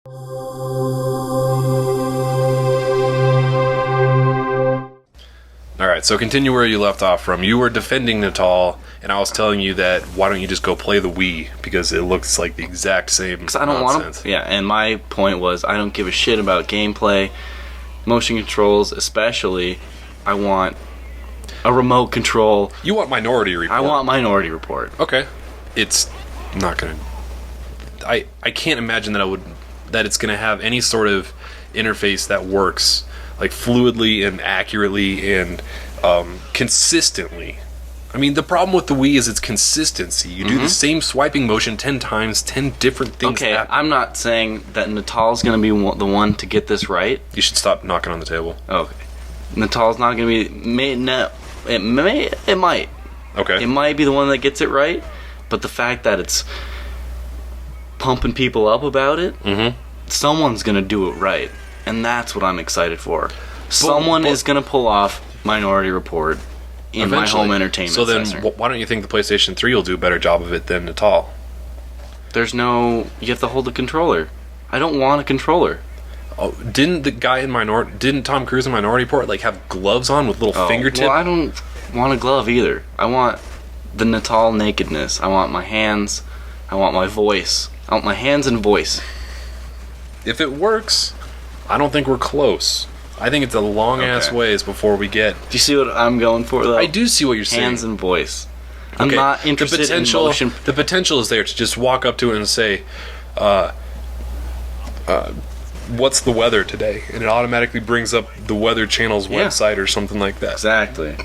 Alright, so continue where you left off from. You were defending Natal, and I was telling you that why don't you just go play the Wii, because it looks like the exact same I don't nonsense. Yeah, and my point was I don't give a shit about gameplay, motion controls especially. I want a remote control. You want Minority Report. I want Minority Report. Okay. It's not gonna... I can't imagine that it's gonna have any sort of interface that works like fluidly and accurately and consistently. I mean, the problem with the Wii is its consistency. You do the same swiping motion 10 times, 10 different things. Okay, happen. I'm not saying that Natal's going to be the one to get this right. You should stop knocking on the table. Okay. Natal's not going to be... It might. Okay. It might be the one that gets it right, but the fact that it's pumping people up about it, someone's going to do it right. And that's what I'm excited for. Someone is going to pull off Minority Report in my home entertainment So then, center. why don't you think the PlayStation 3 will do a better job of it than Natal? There's no... You have to hold the controller. I don't want a controller. Oh, didn't Tom Cruise in Minority Report like have gloves on with little fingertips? Well, I don't want a glove either. I want the Natal nakedness. I want my hands. I want my voice. I want my hands and voice. If it works, I don't think we're close. I think it's a long-ass ways before we get... Do you see what I'm going for, though? I do see what you're saying. Hands and voice. I'm not interested in motion. The potential is there to just walk up to it and say, what's the weather today? And it automatically brings up the Weather Channel's website or something like that. Exactly.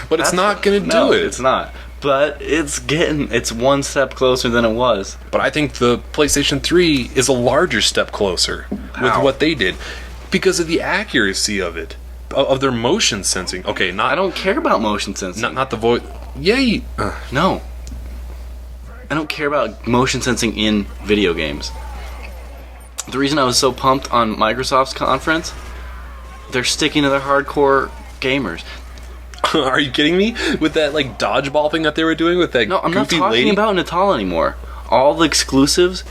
But it's not going to do it. It's not. But it's one step closer than it was. But I think the PlayStation 3 is a larger step closer with what they did because of the accuracy of it, of their motion sensing. Okay, I don't care about motion sensing. Not the voice. Yay! No. I don't care about motion sensing in video games. The reason I was so pumped on Microsoft's conference, they're sticking to their hardcore gamers. Are you kidding me? With that like dodgeball thing that they were doing with that No, I'm not goofy talking lady? about Natal anymore. All the exclusives.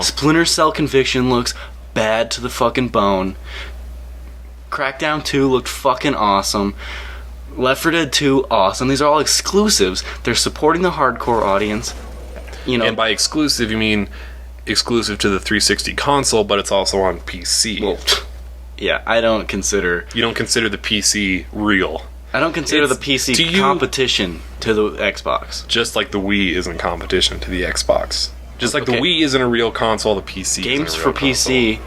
Splinter Cell Conviction looks bad to the fucking bone. Crackdown 2 looked fucking awesome. Left 4 Dead 2, awesome. These are all exclusives. They're supporting the hardcore audience. You know, and by exclusive, you mean exclusive to the 360 console, but it's also on PC. Well, yeah, I don't consider... You don't consider the PC real. I don't consider the PC competition to the Xbox. Just like the Wii isn't competition to the Xbox. Just like the Wii isn't a real console, the PC games isn't a real for PC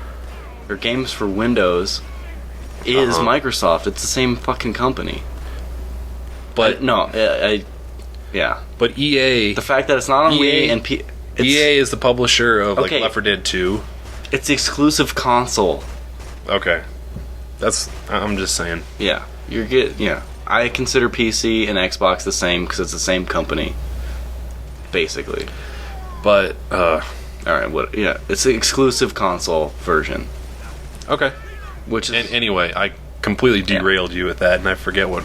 or games for Windows is Microsoft. It's the same fucking company. But yeah. But EA, the fact that it's not on Wii and EA is the publisher of like Left 4 Dead 2. It's the exclusive console. Okay, I'm just saying. Yeah, you're good. Yeah, I consider PC and Xbox the same because it's the same company, basically. But all right, what? Yeah, it's the exclusive console version. Okay. Which is anyway, I completely derailed you with that, and I forget what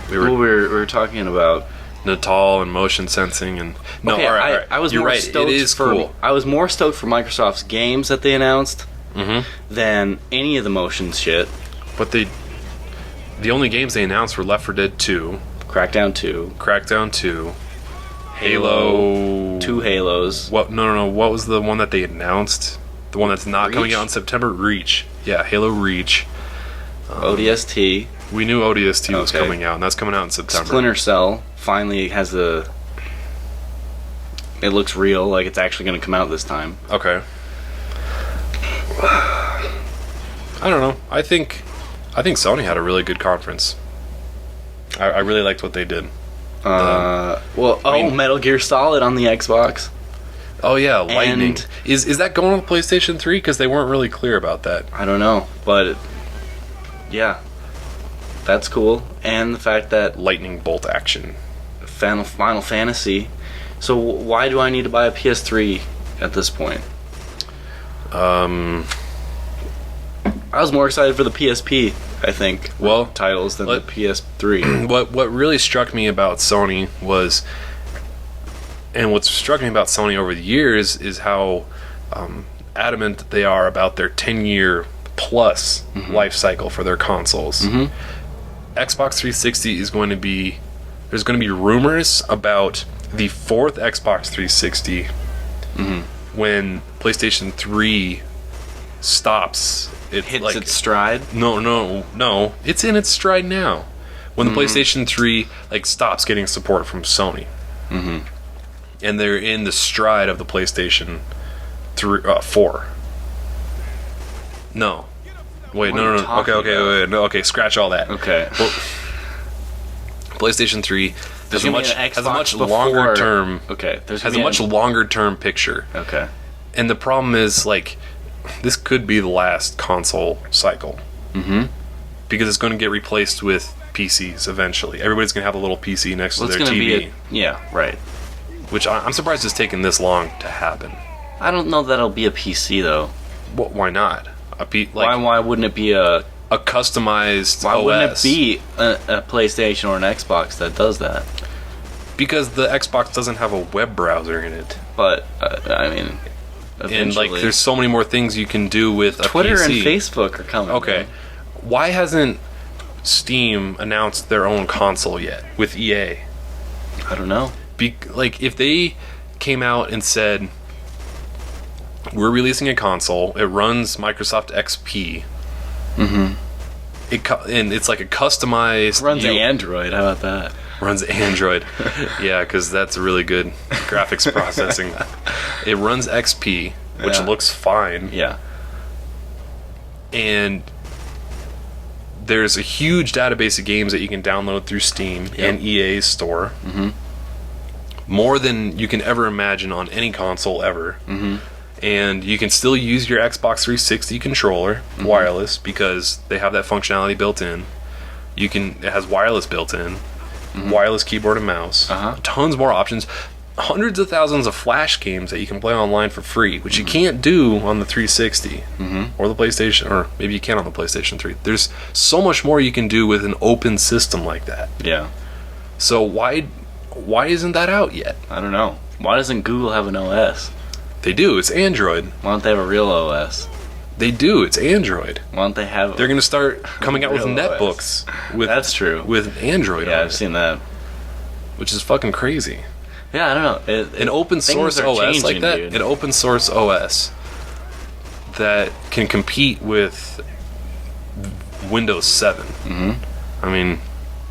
we were talking about. Natal and motion sensing and all right. I was You're more right. stoked it is cool. I was more stoked for Microsoft's games that they announced than any of the motion shit. But the only games they announced were Left 4 Dead 2, Crackdown 2, Halo, 2 Halos. What? No. What was the one that they announced? The one that's not coming out in September? Reach. Yeah, Halo Reach. ODST. We knew ODST was coming out, and that's coming out in September. Splinter Cell finally has it looks real, like it's actually going to come out this time. Okay. I don't know. I think Sony had a really good conference. I really liked what they did. Metal Gear Solid on the Xbox. Oh yeah, Lightning. Is that going on the PlayStation 3? Because they weren't really clear about that. I don't know, but yeah, that's cool. And the fact that lightning bolt action, Final Fantasy. So why do I need to buy a PS3 at this point? I was more excited for the PSP, I think, titles than the PS3. What really struck me about Sony was, and what's struck me about Sony over the years is how adamant that they are about their 10-year plus life cycle for their consoles. Xbox 360 is going to be... There's going to be rumors about the fourth Xbox 360 when PlayStation 3 stops. It hits its stride? No. It's in its stride now. When the PlayStation 3 stops getting support from Sony. And they're in the stride of the PlayStation 4. No. Wait, no. Okay, scratch all that. Okay. Well, PlayStation 3 has a much longer term. Okay. Has a much longer term picture. Okay. And the problem is this could be the last console cycle. Because it's going to get replaced with PCs eventually. Everybody's going to have a little PC next to their TV. Yeah, right. Which I'm surprised it's taken this long to happen. I don't know that it'll be a PC though. Well, why not? Why wouldn't it be a customized Why OS? wouldn't it be a PlayStation or an Xbox that does that? Because the Xbox doesn't have a web browser in it. But I mean, eventually. And there's so many more things you can do with a Twitter PC. and Facebook are coming. Okay, man. Why hasn't Steam announced their own console yet with EA? I don't know. If they came out and said, we're releasing a console, it runs Microsoft XP, and it's like a customized... Runs Android, how about that? Runs Android. Yeah, because that's really good graphics processing. It runs XP, which looks fine. Yeah. And there's a huge database of games that you can download through Steam and EA's store. More than you can ever imagine on any console ever. And you can still use your Xbox 360 controller wireless because they have that functionality built in. It has wireless built in, wireless keyboard and mouse, tons more options, hundreds of thousands of Flash games that you can play online for free, which you can't do on the 360 or the PlayStation, or maybe you can on the PlayStation 3. There's so much more you can do with an open system like that. Yeah. So why isn't that out yet? I don't know. Why doesn't Google have an OS? They do. It's Android. Why don't they have a real OS? They do. It's Android. Why don't they have... They're going to start coming out with netbooks. That's true. With Android on it. Yeah, I've seen that. Which is fucking crazy. Yeah, I don't know. An open source OS like that, dude. an open source OS that can compete with Windows 7. I mean...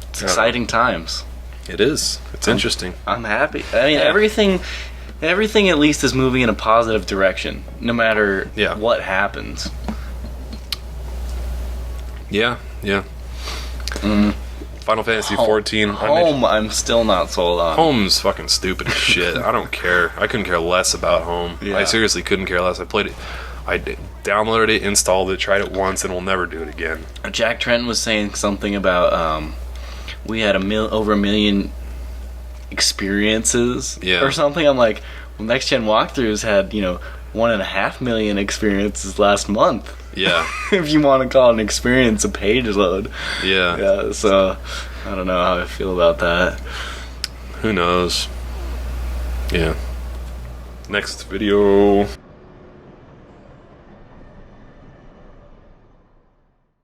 It's exciting times. It is. It's interesting. I'm happy. I mean, everything at least is moving in a positive direction, no matter what happens. Yeah. Final Fantasy 14. I'm still not sold on. Home's fucking stupid as shit. I don't care. I couldn't care less about Home. Yeah. I seriously couldn't care less. I played it. I downloaded it, installed it, tried it once, and will never do it again. Jack Trent was saying something about we had over a million experiences or something. I'm like, well, Next Gen Walkthroughs had 1.5 million experiences last month. Yeah. If you want to call an experience a page load. Yeah. So I don't know how I feel about that. Who knows? Yeah. Next video.